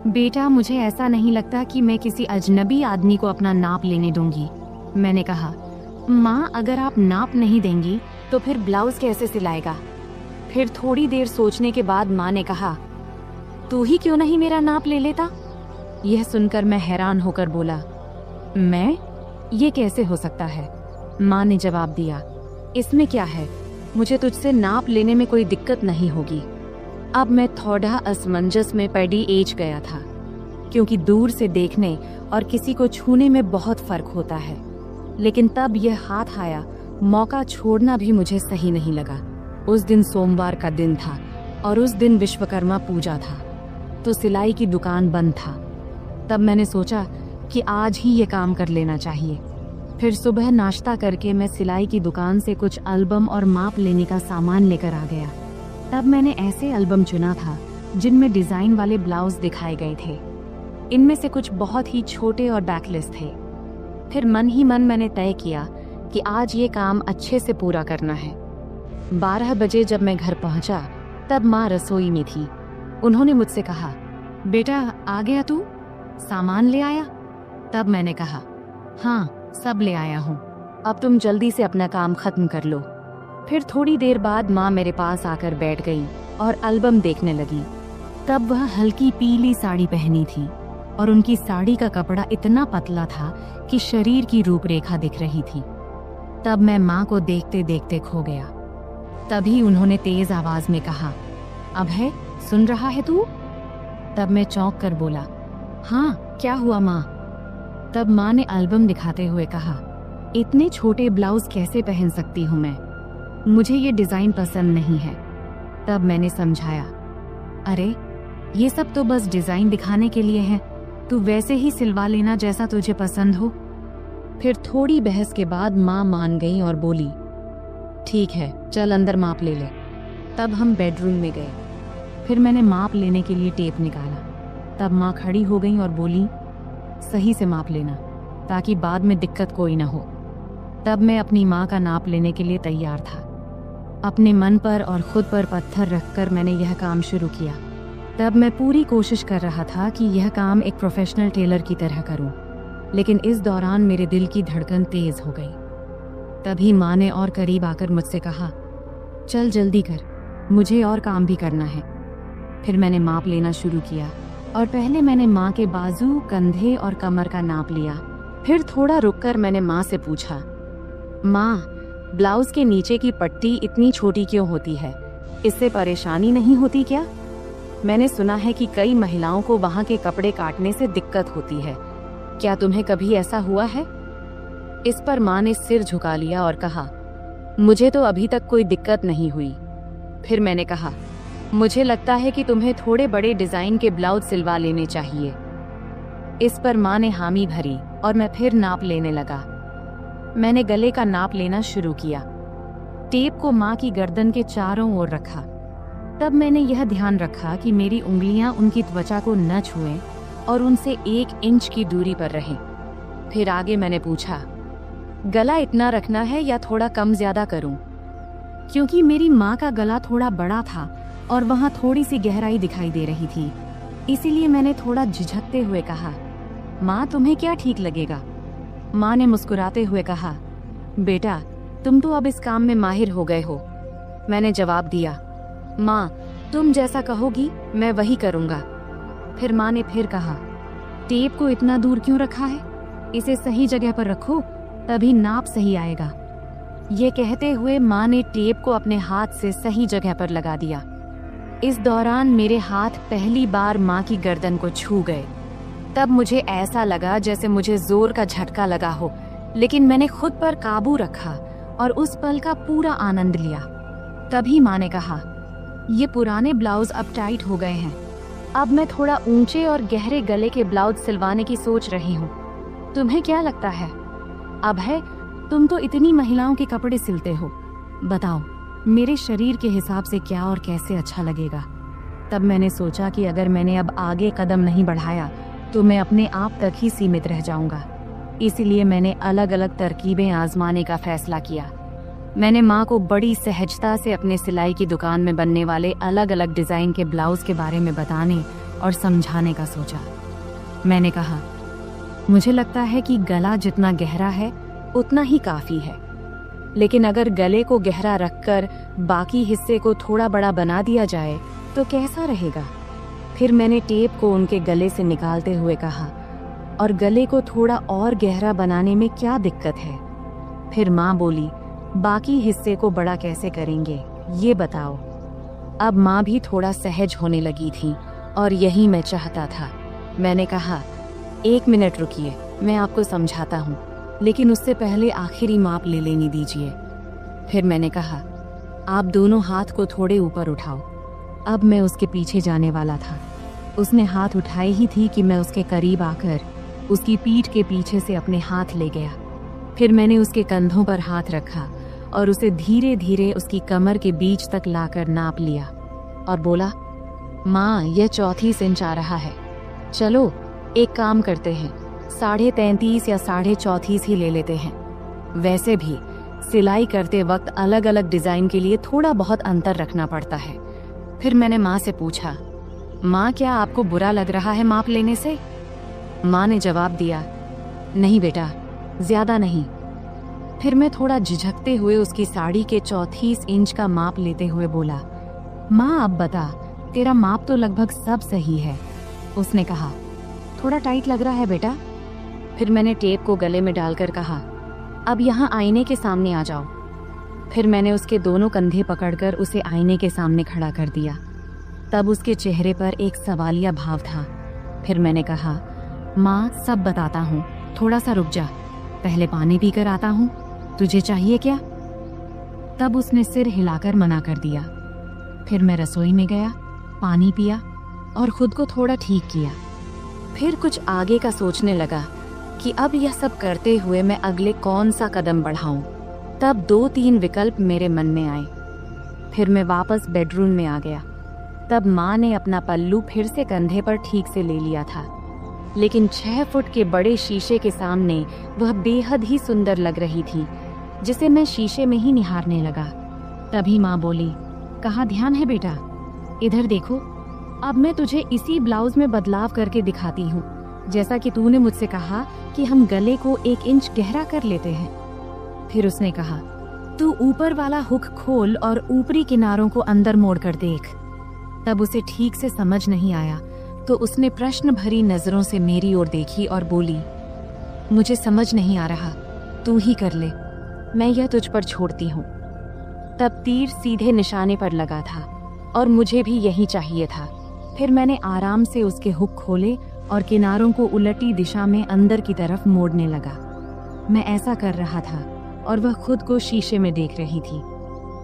बेटा मुझे ऐसा नहीं लगता कि मैं किसी अजनबी आदमी को अपना नाप लेने दूंगी। मैंने कहा, माँ, अगर आप नाप नहीं देंगी तो फिर ब्लाउज कैसे सिलाएगा? फिर थोड़ी देर सोचने के बाद माँ ने कहा, तू ही क्यों नहीं मेरा नाप ले लेता? यह सुनकर मैं हैरान होकर बोला, मैं? ये कैसे हो सकता है? माँ ने जवाब दिया, इसमें क्या है, मुझे तुझसे नाप लेने में कोई दिक्कत नहीं होगी। अब मैं थोड़ा असमंजस में पड़ी एज गया था, क्योंकि दूर से देखने और किसी को छूने में बहुत फर्क होता है। लेकिन तब यह हाथ आया, मौका छोड़ना भी मुझे सही नहीं लगा। उस दिन सोमवार का दिन था और उस दिन विश्वकर्मा पूजा था, तो सिलाई की दुकान बंद था। तब मैंने सोचा कि आज ही ये काम कर लेना चाहिए। फिर सुबह नाश्ता करके मैं सिलाई की दुकान से कुछ एल्बम और माप लेने का सामान लेकर आ गया। तब मैंने ऐसे एल्बम चुना था जिनमें डिजाइन वाले ब्लाउज दिखाए गए थे। इनमें से कुछ बहुत ही छोटे और बैकलेस थे। फिर मन ही मन मैंने तय किया कि आज ये काम अच्छे से पूरा करना है। 12 बजे जब मैं घर पहुंचा तब माँ रसोई में थी। उन्होंने मुझसे कहा, बेटा आ गया तू, सामान ले आया? तब मैंने कहा, हाँ सब ले आया हूँ, अब तुम जल्दी से अपना काम खत्म कर लो। फिर थोड़ी देर बाद माँ मेरे पास आकर बैठ गई और एल्बम देखने लगी। तब वह हल्की पीली साड़ी पहनी थी और उनकी साड़ी का कपड़ा इतना पतला था कि शरीर की रूपरेखा दिख रही थी। तब मैं माँ को देखते देखते खो गया। तभी उन्होंने तेज आवाज में कहा, अभय सुन रहा है तू? तब मैं चौंक कर बोला, हाँ क्या हुआ माँ? तब माँ ने एल्बम दिखाते हुए कहा, इतने छोटे ब्लाउज कैसे पहन सकती हूँ मैं, मुझे ये डिजाइन पसंद नहीं है। तब मैंने समझाया, अरे ये सब तो बस डिजाइन दिखाने के लिए है, तू वैसे ही सिलवा लेना जैसा तुझे पसंद हो। फिर थोड़ी बहस के बाद माँ मान गई और बोली, ठीक है चल अंदर माप ले ले। तब हम बेडरूम में गए। फिर मैंने माप लेने के लिए टेप निकाला। तब माँ खड़ी हो गई और बोली, सही से माप लेना ताकि बाद में दिक्कत कोई ना हो। तब मैं अपनी माँ का नाप लेने के लिए तैयार था। अपने मन पर और खुद पर पत्थर रखकर मैंने यह काम शुरू किया। तब मैं पूरी कोशिश कर रहा था कि यह काम एक प्रोफेशनल टेलर की तरह करूं, लेकिन इस दौरान मेरे दिल की धड़कन तेज हो गई। तभी माँ ने और करीब आकर मुझसे कहा, चल जल्दी कर, मुझे और काम भी करना है। फिर मैंने माप लेना शुरू किया और पहले मैंने माँ के बाजू, कंधे और कमर का नाप लिया। फिर थोड़ा रुककर मैंने माँ से पूछा, माँ ब्लाउज के नीचे की पट्टी इतनी छोटी क्यों होती है, इससे परेशानी नहीं होती क्या? मैंने सुना है कि कई महिलाओं को वहाँ के कपड़े काटने से दिक्कत होती है, क्या तुम्हें कभी ऐसा हुआ है? इस पर माँ ने सिर झुका लिया और कहा, मुझे तो अभी तक कोई दिक्कत नहीं हुई। फिर मैंने कहा, मुझे लगता है कि तुम्हें थोड़े बड़े डिजाइन के ब्लाउज सिलवा लेने चाहिए। इस पर माँ ने हामी भरी और मैं फिर नाप लेने लगा। मैंने गले का नाप लेना शुरू किया। टेप को माँ की गर्दन के चारों ओर रखा। तब मैंने यह ध्यान रखा कि मेरी उंगलियां उनकी त्वचा को न छुएं और उनसे 1 इंच की दूरी पर रहें। फिर आगे मैंने पूछा, गला इतना रखना है या थोड़ा कम ज्यादा करूं? क्योंकि मेरी माँ का गला थोड़ा बड़ा था और वहाँ थोड़ी सी गहराई दिखाई दे रही थी, इसीलिए मैंने थोड़ा झिझकते हुए कहा, माँ तुम्हें क्या ठीक लगेगा? माँ ने मुस्कुराते हुए कहा, बेटा तुम तो अब इस काम में माहिर हो गए हो। मैंने जवाब दिया, माँ तुम जैसा कहोगी मैं वही करूँगा। फिर माँ ने फिर कहा, टेप को इतना दूर क्यों रखा है, इसे सही जगह पर रखो तभी नाप सही आएगा। ये कहते हुए माँ ने टेप को अपने हाथ से सही जगह पर लगा दिया। इस दौरान मेरे हाथ पहली बार माँ की गर्दन को छू गए। तब मुझे ऐसा लगा जैसे मुझे जोर का झटका लगा हो, लेकिन मैंने खुद पर काबू रखा और उस पल का पूरा आनंद लिया। तभी माँ ने कहा, ये पुराने ब्लाउज अब टाइट हो गए हैं, अब मैं थोड़ा ऊंचे और गहरे गले के ब्लाउज सिलवाने की सोच रही हूँ। तुम्हें क्या लगता है? अभय तुम तो इतनी महिलाओं के कपड़े सिलते हो, बताओ मेरे शरीर के हिसाब से क्या और कैसे अच्छा लगेगा। तब मैंने सोचा कि अगर मैंने अब आगे कदम नहीं बढ़ाया तो मैं अपने आप तक ही सीमित रह जाऊंगा। इसीलिए मैंने अलग अलग तरकीबें आजमाने का फैसला किया। मैंने माँ को बड़ी सहजता से अपने सिलाई की दुकान में बनने वाले अलग अलग डिजाइन के ब्लाउज के बारे में बताने और समझाने का सोचा। मैंने कहा, मुझे लगता है कि गला जितना गहरा है उतना ही काफी है, लेकिन अगर गले को गहरा रखकर बाकी हिस्से को थोड़ा बड़ा बना दिया जाए तो कैसा रहेगा? फिर मैंने टेप को उनके गले से निकालते हुए कहा, और गले को थोड़ा और गहरा बनाने में क्या दिक्कत है? फिर माँ बोली, बाकी हिस्से को बड़ा कैसे करेंगे ये बताओ। अब माँ भी थोड़ा सहज होने लगी थी और यही मैं चाहता था। मैंने कहा, 1 मिनट रुकिए, मैं आपको समझाता हूँ, लेकिन उससे पहले आखिरी माप ले लेने दीजिए। फिर मैंने कहा, आप दोनों हाथ को थोड़े ऊपर उठाओ। अब मैं उसके पीछे जाने वाला था। उसने हाथ उठाए ही थी कि मैं उसके करीब आकर उसकी पीठ के पीछे से अपने हाथ ले गया। फिर मैंने उसके कंधों पर हाथ रखा और उसे धीरे धीरे उसकी कमर के बीच तक लाकर नाप लिया और बोला, माँ, यह 34 इंच आ रहा है। चलो एक काम करते हैं, 33.5 या 34.5 ही ले लेते हैं। वैसे भी सिलाई करते वक्त अलग अलग डिजाइन के लिए थोड़ा बहुत अंतर रखना पड़ता है। फिर मैंने माँ से पूछा, माँ, क्या आपको बुरा लग रहा है माप लेने से? माँ ने जवाब दिया, नहीं बेटा, ज्यादा नहीं। फिर मैं थोड़ा झिझकते हुए उसकी साड़ी के 34 इंच का माप लेते हुए बोला, माँ अब बता, तेरा माप तो लगभग सब सही है। उसने कहा, थोड़ा टाइट लग रहा है बेटा। फिर मैंने टेप को गले में डालकर कहा, अब यहाँ आईने के सामने आ जाओ। फिर मैंने उसके दोनों कंधे पकड़कर उसे आईने के सामने खड़ा कर दिया। तब उसके चेहरे पर एक सवालिया भाव था। फिर मैंने कहा, माँ, सब बताता हूँ, थोड़ा सा रुक जा, पहले पानी पीकर आता हूँ, तुझे चाहिए क्या? तब उसने सिर हिलाकर मना कर दिया। फिर मैं रसोई में गया, पानी पिया और खुद को थोड़ा ठीक किया। फिर कुछ आगे का सोचने लगा कि अब यह सब करते हुए मैं अगले कौन सा कदम बढ़ाऊं। तब 2-3 विकल्प मेरे मन में आए। फिर मैं वापस बेडरूम में आ गया। तब माँ ने अपना पल्लू फिर से कंधे पर ठीक से ले लिया था, लेकिन 6 फुट के बड़े शीशे के सामने वह बेहद ही सुंदर लग रही थी, जिसे मैं शीशे में ही निहारने लगा। तभी माँ बोली, कहाँ ध्यान है बेटा, इधर देखो, अब मैं तुझे इसी ब्लाउज में बदलाव करके दिखाती हूँ, जैसा कि तूने मुझसे कहा कि हम गले को 1 इंच गहरा कर लेते हैं। फिर उसने कहा, तू ऊपर वाला हुक खोल और ऊपरी किनारों को अंदर मोड़ कर देख। तब उसे ठीक से समझ नहीं आया, तो उसने प्रश्न भरी नजरों से मेरी ओर देखी और बोली, मुझे समझ नहीं आ रहा, तू ही कर ले, मैं यह तुझ पर छोड़ती हूँ। तब तीर सीधे निशाने पर लगा था और मुझे भी यही चाहिए था। फिर मैंने आराम से उसके हुक खोले और किनारों को उलटी दिशा में अंदर की तरफ मोड़ने लगा। मैं ऐसा कर रहा था और वह खुद को शीशे में देख रही थी।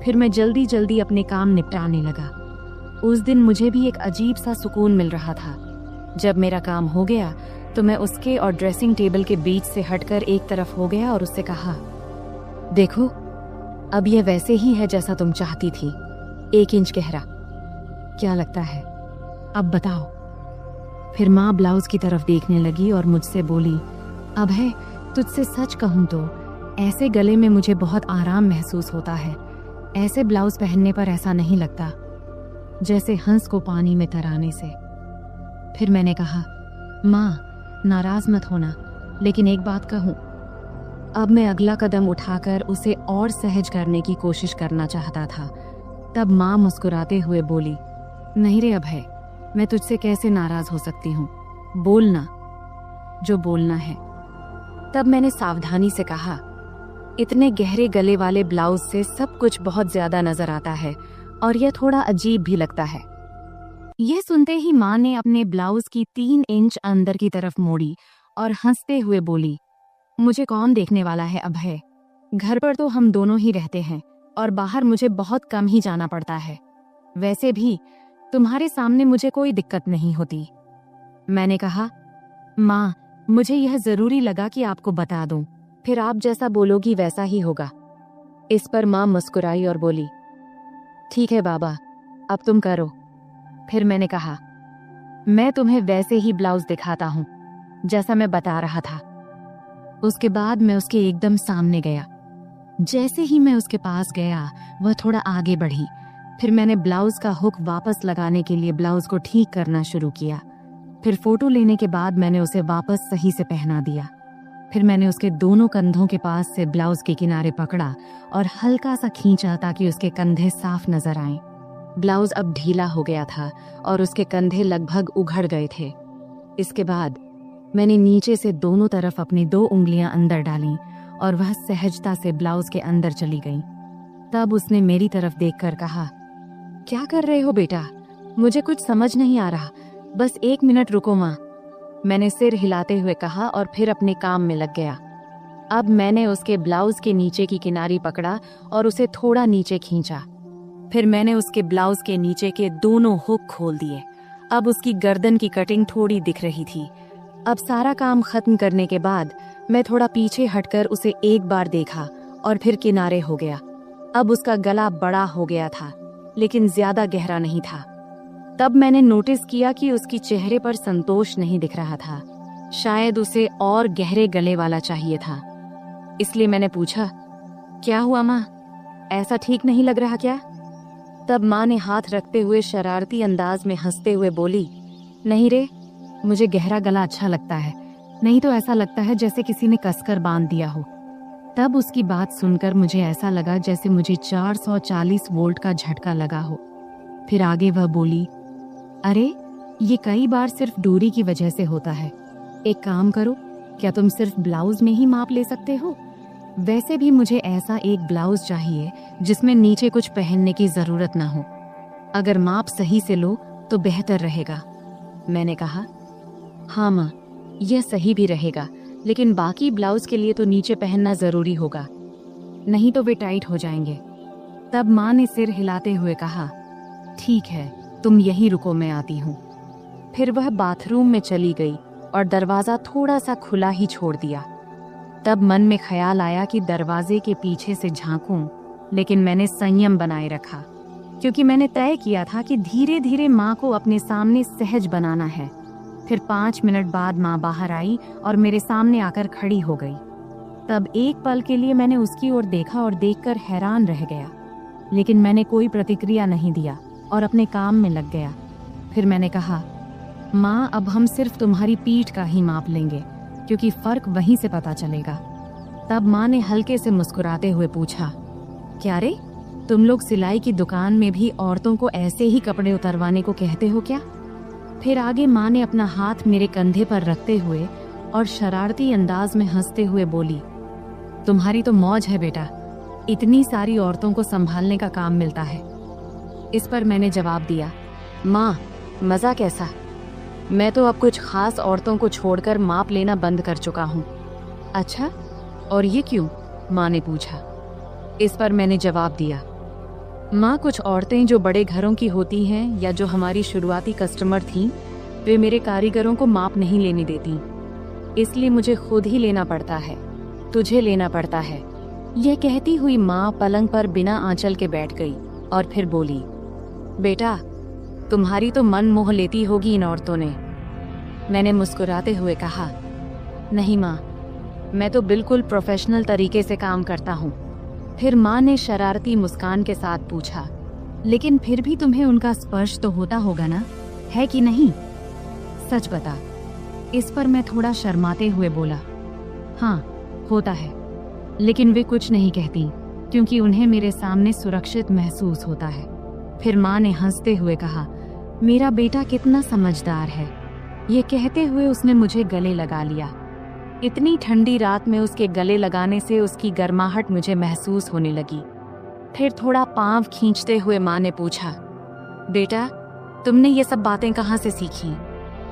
फिर मैं जल्दी जल्दी अपने काम निपटाने लगा। उस दिन मुझे भी एक अजीब सा सुकून मिल रहा था। जब मेरा काम हो गया तो मैं उसके और ड्रेसिंग टेबल के बीच से हटकर एक तरफ हो गया और उससे कहा, देखो, अब यह वैसे ही है जैसा तुम चाहती थी, 1 इंच गहरा। क्या लगता है, अब बताओ। फिर माँ ब्लाउज की तरफ देखने लगी और मुझसे बोली, अब है, तुझसे सच कहूँ तो ऐसे गले में मुझे बहुत आराम महसूस होता है। ऐसे ब्लाउज पहनने पर ऐसा नहीं लगता जैसे हंस को पानी में तराने से। फिर मैंने कहा, माँ, नाराज मत होना, लेकिन एक बात कहूँ। अब मैं अगला कदम उठाकर उसे और सहज करने की कोशिश करना चाहता था। तब माँ मुस्कुराते हुए बोली, नहीं रे अभय, मैं तुझसे कैसे नाराज हो सकती हूँ, बोलना जो बोलना है। तब मैंने सावधानी से कहा, इतने गहरे गले वाले ब्लाउज से सब कुछ बहुत ज्यादा नजर आता है और यह थोड़ा अजीब भी लगता है। यह सुनते ही माँ ने अपने ब्लाउज की 3 इंच अंदर की तरफ मोड़ी और हंसते हुए बोली, मुझे कौन देखने वाला है अभय, घर पर तो हम दोनों ही रहते हैं और बाहर मुझे बहुत कम ही जाना पड़ता है। वैसे भी तुम्हारे सामने मुझे कोई दिक्कत नहीं होती। मैंने कहा, माँ, मुझे यह जरूरी लगा कि आपको बता दूं, फिर आप जैसा बोलोगी वैसा ही होगा। इस पर माँ मुस्कुराई और बोली, ठीक है बाबा, अब तुम करो। फिर मैंने कहा, मैं तुम्हें वैसे ही ब्लाउज दिखाता हूँ जैसा मैं बता रहा था। उसके बाद मैं उसके एकदम सामने गया। जैसे ही मैं उसके पास गया, वह थोड़ा आगे बढ़ी। फिर मैंने ब्लाउज का हुक वापस लगाने के लिए ब्लाउज को ठीक करना शुरू किया। फिर फोटो लेने के बाद मैंने उसे वापस सही से पहना दिया। फिर मैंने उसके दोनों कंधों के पास से ब्लाउज के किनारे पकड़ा और हल्का सा खींचा ताकि उसके कंधे साफ नजर आएं। ब्लाउज अब ढीला हो गया था और उसके कंधे लगभग उघड़ गए थे। इसके बाद मैंने नीचे से दोनों तरफ अपनी 2 उंगलियां अंदर डालीं और वह सहजता से ब्लाउज के अंदर चली गई। तब उसने मेरी तरफ देखकर कहा, क्या कर रहे हो बेटा, मुझे कुछ समझ नहीं आ रहा, बस 1 मिनट रुको माँ। मैंने सिर हिलाते हुए कहा और फिर अपने काम में लग गया। अब मैंने उसके ब्लाउज के नीचे की किनारी पकड़ा और उसे थोड़ा नीचे खींचा। फिर मैंने उसके ब्लाउज के नीचे के दोनों हुक खोल दिए अब उसकी गर्दन की कटिंग थोड़ी दिख रही थी। अब सारा काम खत्म करने के बाद मैं थोड़ा पीछे हटकर उसे एक बार देखा और फिर किनारे हो गया। अब उसका गला बड़ा हो गया था, लेकिन ज्यादा गहरा नहीं था। तब मैंने नोटिस किया कि उसकी चेहरे पर संतोष नहीं दिख रहा था। शायद उसे और गहरे गले वाला चाहिए था। इसलिए मैंने पूछा, क्या हुआ माँ, ऐसा ठीक नहीं लग रहा क्या? तब माँ ने हाथ रखते हुए शरारती अंदाज में हंसते हुए बोली, नहीं रे, मुझे गहरा गला अच्छा लगता है, नहीं तो ऐसा लगता है जैसे किसी ने कसकर बांध दिया हो। तब उसकी बात सुनकर मुझे ऐसा लगा जैसे मुझे 440 वोल्ट का झटका लगा हो। फिर आगे वह बोली, अरे ये कई बार सिर्फ दूरी की वजह से होता है। एक काम करो, क्या तुम सिर्फ ब्लाउज में ही माप ले सकते हो? वैसे भी मुझे ऐसा एक ब्लाउज चाहिए जिसमें नीचे कुछ पहनने की जरूरत ना हो। अगर माप सही से लो तो बेहतर रहेगा। मैंने कहा, हाँ माँ, यह सही भी रहेगा, लेकिन बाकी ब्लाउज के लिए तो नीचे पहनना जरूरी होगा, नहीं तो वे टाइट हो जाएंगे। तब माँ ने सिर हिलाते हुए कहा, ठीक है, तुम यहीं रुको, मैं आती हूँ। फिर वह बाथरूम में चली गई और दरवाजा थोड़ा सा खुला ही छोड़ दिया। तब मन में ख्याल आया कि दरवाजे के पीछे से झांकूं, लेकिन मैंने संयम बनाए रखा, क्योंकि मैंने तय किया था कि धीरे धीरे माँ को अपने सामने सहज बनाना है। फिर 5 मिनट बाद माँ बाहर आई और मेरे सामने आकर खड़ी हो गई। तब एक पल के लिए मैंने उसकी ओर देखा और देखकर हैरान रह गया, लेकिन मैंने कोई प्रतिक्रिया नहीं दिया और अपने काम में लग गया। फिर मैंने कहा, माँ, अब हम सिर्फ तुम्हारी पीठ का ही माप लेंगे, क्योंकि फर्क वहीं से पता चलेगा। तब माँ ने हल्के से मुस्कुराते हुए पूछा, क्या रे, तुम लोग सिलाई की दुकान में भी औरतों को ऐसे ही कपड़े उतरवाने को कहते हो क्या? फिर आगे माँ ने अपना हाथ मेरे कंधे पर रखते हुए और शरारती अंदाज में हंसते हुए बोली, तुम्हारी तो मौज है बेटा, इतनी सारी औरतों को संभालने का काम मिलता है। इस पर मैंने जवाब दिया, माँ, मजा कैसा? मैं तो अब कुछ खास औरतों को छोड़कर माप लेना बंद कर चुका हूँ। अच्छा, और ये क्यों? माँ ने पूछा। इस पर मैंने जवाब दिया, माँ, कुछ औरतें जो बड़े घरों की होती हैं या जो हमारी शुरुआती कस्टमर थीं, वे मेरे कारीगरों को माप नहीं लेने देती, इसलिए मुझे खुद ही लेना पड़ता है, तुझे लेना पड़ता है। यह कहती हुई माँ पलंग पर बिना आंचल के बैठ गई और फिर बोली, बेटा, तुम्हारी तो मन मोह लेती होगी इन औरतों ने। मैंने मुस्कुराते हुए कहा, नहीं माँ, मैं तो बिल्कुल प्रोफेशनल तरीके से काम करता हूँ। फिर माँ ने शरारती मुस्कान के साथ पूछा, लेकिन फिर भी तुम्हें उनका स्पर्श तो होता होगा ना, है कि नहीं? सच बता। इस पर मैं थोड़ा शर्माते हुए बोला, हाँ, होता है, लेकिन वे कुछ नहीं कहती, क्योंकि उन्हें मेरे सामने सुरक्षित महसूस होता है। फिर माँ ने हंसते हुए कहा, मेरा बेटा कितना समझदार है। ये कहते हुए उसने मुझे गले लगा लिया। इतनी ठंडी रात में उसके गले लगाने से उसकी गर्माहट मुझे महसूस होने लगी। फिर थोड़ा पांव खींचते हुए माँ ने पूछा, बेटा, तुमने ये सब बातें कहाँ से सीखी?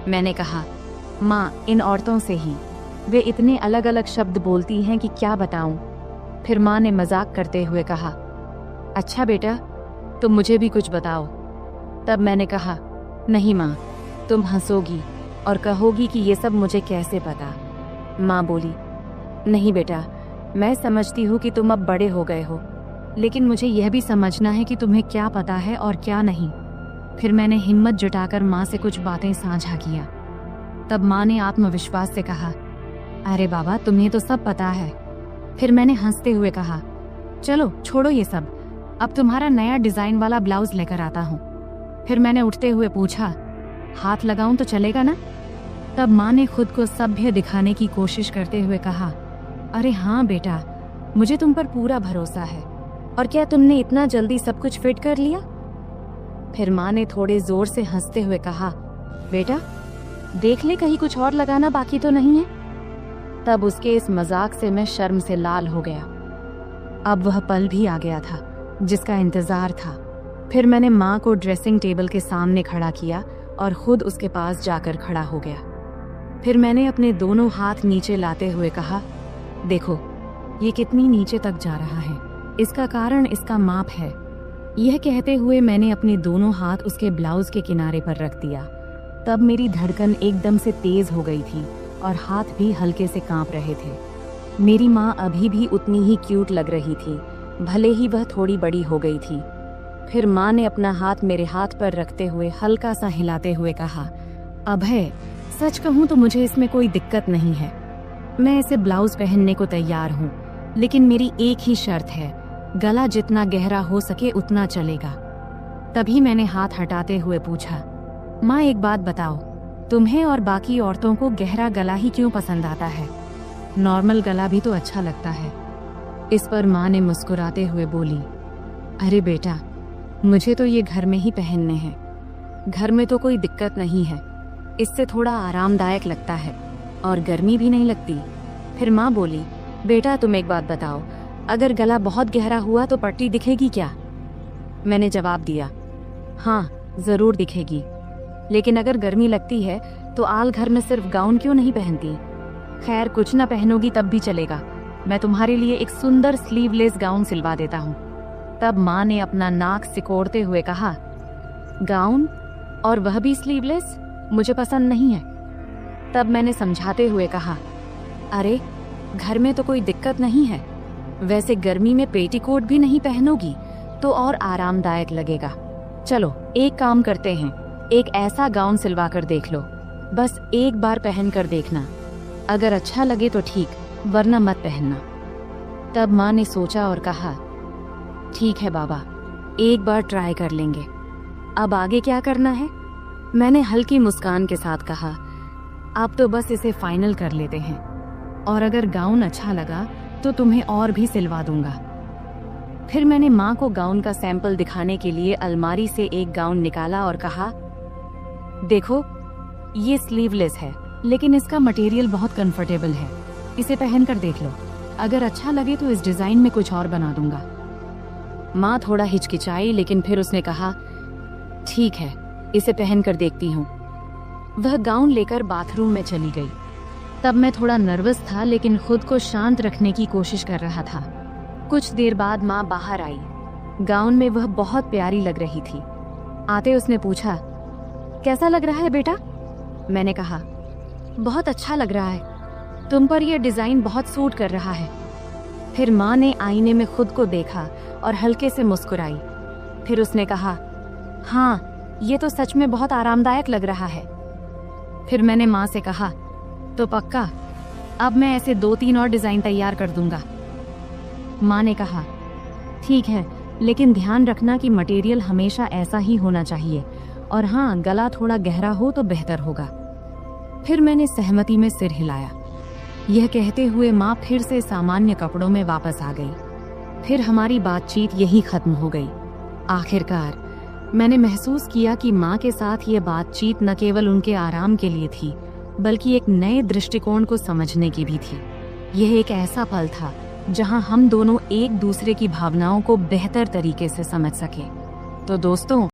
मैंने कहा, माँ, इन औरतों से ही। वे इतने अलग अलग शब्द बोलती हैं कि क्या बताऊं। फिर माँ ने मजाक करते हुए कहा, अच्छा बेटा, तुम मुझे भी कुछ बताओ। तब मैंने कहा, नहीं माँ, तुम हंसोगी और कहोगी कि ये सब मुझे कैसे पता। माँ बोली, नहीं बेटा, मैं समझती हूँ कि तुम अब बड़े हो गए हो, लेकिन मुझे यह भी समझना है कि तुम्हें क्या पता है और क्या नहीं। फिर मैंने हिम्मत जुटाकर माँ से कुछ बातें साझा किया। तब माँ ने आत्मविश्वास से कहा, अरे बाबा, तुम्हें तो सब पता है। फिर मैंने हंसते हुए कहा, चलो छोड़ो ये सब, अब तुम्हारा नया डिजाइन वाला ब्लाउज लेकर आता हूँ। फिर मैंने उठते हुए पूछा, हाथ लगाऊं तो चलेगा ना? तब माँ ने खुद को सभ्य दिखाने की कोशिश करते हुए कहा, अरे हाँ बेटा, मुझे तुम पर पूरा भरोसा है। और क्या तुमने इतना जल्दी सब कुछ फिट कर लिया? फिर माँ ने थोड़े जोर से हंसते हुए कहा, बेटा देख ले, कहीं कुछ और लगाना बाकी तो नहीं है। तब उसके इस मजाक से मैं शर्म से लाल हो गया। अब वह पल भी आ गया था जिसका इंतजार था। फिर मैंने माँ को ड्रेसिंग टेबल के सामने खड़ा किया और खुद उसके पास जाकर खड़ा हो गया। फिर मैंने अपने दोनों हाथ नीचे लाते हुए कहा, देखो ये कितनी नीचे तक जा रहा है, इसका कारण इसका माप है। यह कहते हुए मैंने अपने दोनों हाथ उसके ब्लाउज के किनारे पर रख दिया तब मेरी धड़कन एकदम से तेज हो गई थी और हाथ भी हल्के से कांप रहे थे। मेरी माँ अभी भी उतनी ही क्यूट लग रही थी, भले ही वह थोड़ी बड़ी हो गई थी। फिर माँ ने अपना हाथ मेरे हाथ पर रखते हुए हल्का सा हिलाते हुए कहा, अभय, सच कहूँ तो मुझे इसमें कोई दिक्कत नहीं है। मैं इसे ब्लाउज पहनने को तैयार हूँ, लेकिन मेरी एक ही शर्त है, गला जितना गहरा हो सके उतना चलेगा। तभी मैंने हाथ हटाते हुए पूछा, माँ एक बात बताओ, तुम्हें और बाकी औरतों को गहरा गला ही क्यों पसंद आता है? नॉर्मल गला भी तो अच्छा लगता है। इस पर माँ ने मुस्कुराते हुए बोली, अरे बेटा, मुझे तो ये घर में ही पहनने हैं। घर में तो कोई दिक्कत नहीं है, इससे थोड़ा आरामदायक लगता है और गर्मी भी नहीं लगती। फिर माँ बोली, बेटा तुम एक बात बताओ, अगर गला बहुत गहरा हुआ तो पट्टी दिखेगी क्या? मैंने जवाब दिया, हाँ जरूर दिखेगी, लेकिन अगर गर्मी लगती है तो आल घर में सिर्फ गाउन क्यों नहीं पहनती? खैर कुछ ना पहनोगी तब भी चलेगा, मैं तुम्हारे लिए एक सुंदर स्लीवलेस गाउन सिलवा देता हूँ। तब माँ ने अपना नाक सिकोड़ते हुए कहा, गाउन और वह भी स्लीवलेस? मुझे पसंद नहीं है। तब मैंने समझाते हुए कहा, अरे घर में तो कोई दिक्कत नहीं है, वैसे गर्मी में पेटीकोट भी नहीं पहनोगी तो और आरामदायक लगेगा। चलो एक काम करते हैं, एक ऐसा गाउन सिलवा कर देख लो, बस एक बार पहन कर देखना, अगर अच्छा लगे तो ठीक, वरना मत पहनना। तब माँ ने सोचा और कहा, ठीक है बाबा, एक बार ट्राई कर लेंगे, अब आगे क्या करना है? मैंने हल्की मुस्कान के साथ कहा, आप तो बस इसे फाइनल कर लेते हैं, और अगर गाउन अच्छा लगा तो तुम्हें और भी सिलवा दूंगा। फिर मैंने माँ को गाउन का सैंपल दिखाने के लिए अलमारी से एक गाउन निकाला और कहा, देखो ये स्लीवलेस है, लेकिन इसका मटेरियल बहुत कंफर्टेबल है, इसे पहन कर देख लो, अगर अच्छा लगे तो इस डिजाइन में कुछ और बना दूंगा। माँ थोड़ा हिचकिचाई, लेकिन फिर उसने कहा, ठीक है, इसे पहन कर देखती हूँ। वह गाउन लेकर बाथरूम में चली गई। तब मैं थोड़ा नर्वस था, लेकिन खुद को शांत रखने की कोशिश कर रहा था। कुछ देर बाद माँ बाहर आई। गाउन में वह बहुत प्यारी लग रही थी। आते उसने पूछा, कैसा लग रहा है बेटा? मैंने कहा, बहुत अच्छा लग रहा है, तुम पर यह डिजाइन बहुत सूट कर रहा है। फिर माँ ने आईने में खुद को देखा और हल्के से मुस्कुराई। फिर उसने कहा, हाँ ये तो सच में बहुत आरामदायक लग रहा है। फिर मैंने माँ से कहा, तो पक्का, अब मैं ऐसे 2-3 और डिजाइन तैयार कर दूंगा। माँ ने कहा, ठीक है, लेकिन ध्यान रखना कि मटेरियल हमेशा ऐसा ही होना चाहिए, और हाँ गला थोड़ा गहरा हो तो बेहतर होगा। फिर मैंने सहमति में सिर हिलाया। यह कहते हुए माँ फिर से सामान्य कपड़ों में वापस आ गई। फिर हमारी बातचीत यही खत्म हो गई। आखिरकार मैंने महसूस किया कि माँ के साथ यह बातचीत न केवल उनके आराम के लिए थी, बल्कि एक नए दृष्टिकोण को समझने की भी थी। यह एक ऐसा पल था जहां हम दोनों एक दूसरे की भावनाओं को बेहतर तरीके से समझ सके। तो दोस्तों,